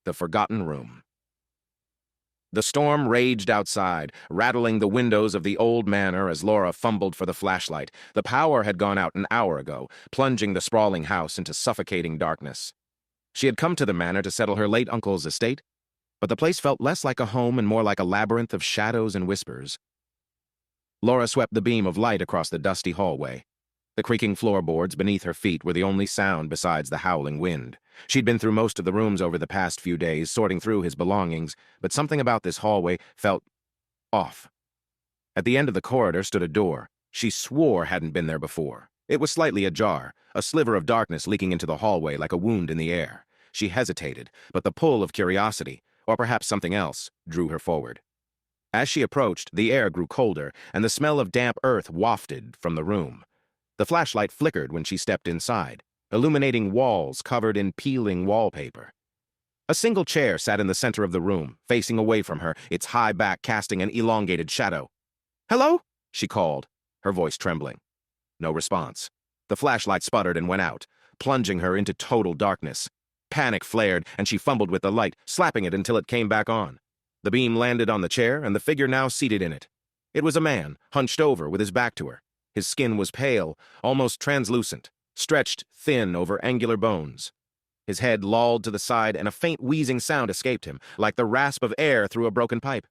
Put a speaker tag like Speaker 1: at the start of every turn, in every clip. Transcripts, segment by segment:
Speaker 1: The Forgotten Room. The storm raged outside, rattling the windows of the old manor as Laura fumbled for the flashlight. The power had gone out an hour ago, plunging the sprawling house into suffocating darkness. She had come to the manor to settle her late uncle's estate, but the place felt less like a home and more like a labyrinth of shadows and whispers. Laura swept the beam of light across the dusty hallway. The creaking floorboards beneath her feet were the only sound besides the howling wind. She'd been through most of the rooms over the past few days, sorting through his belongings, but something about this hallway felt off. At the end of the corridor stood a door. She swore hadn't been there before. It was slightly ajar, a sliver of darkness leaking into the hallway like a wound in the air. She hesitated, but the pull of curiosity, or perhaps something else, drew her forward. As she approached, the air grew colder, and the smell of damp earth wafted from the room. The flashlight flickered when she stepped inside, illuminating walls covered in peeling wallpaper. A single chair sat in the center of the room, facing away from her, its high back casting an elongated shadow. "Hello?" she called, her voice trembling. No response. The flashlight sputtered and went out, plunging her into total darkness. Panic flared, and she fumbled with the light, slapping it until it came back on. The beam landed on the chair, and the figure now seated in it. It was a man, hunched over with his back to her. His skin was pale, almost translucent, stretched thin over angular bones. His head lolled to the side, and a faint wheezing sound escaped him, like the rasp of air through a broken pipe.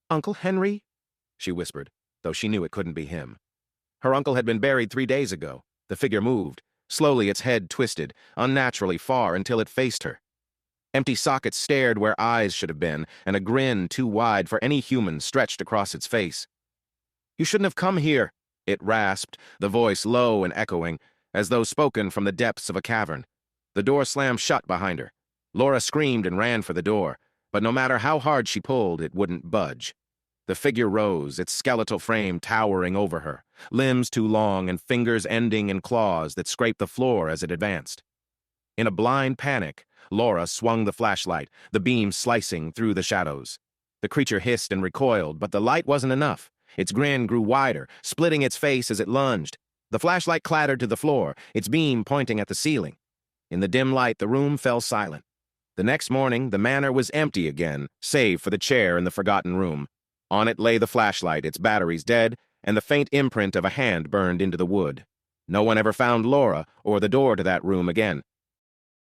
Speaker 1: "Uncle Henry?" she whispered, though she knew it couldn't be him. Her uncle had been buried 3 days ago. The figure moved. Slowly its head twisted, unnaturally far, until it faced her. Empty sockets stared where eyes should have been, and a grin too wide for any human stretched across its face. "You shouldn't have come here," it rasped, the voice low and echoing, as though spoken from the depths of a cavern. The door slammed shut behind her. Laura screamed and ran for the door, but no matter how hard she pulled, it wouldn't budge. The figure rose, its skeletal frame towering over her, limbs too long and fingers ending in claws that scraped the floor as it advanced. In a blind panic, Laura swung the flashlight, the beam slicing through the shadows. The creature hissed and recoiled, but the light wasn't enough. Its grin grew wider, splitting its face as it lunged. The flashlight clattered to the floor, its beam pointing at the ceiling. In the dim light, the room fell silent. The next morning, the manor was empty again, save for the chair in the forgotten room. On it lay the flashlight, its batteries dead, and the faint imprint of a hand burned into the wood. No one ever found Laura or the door to that room again,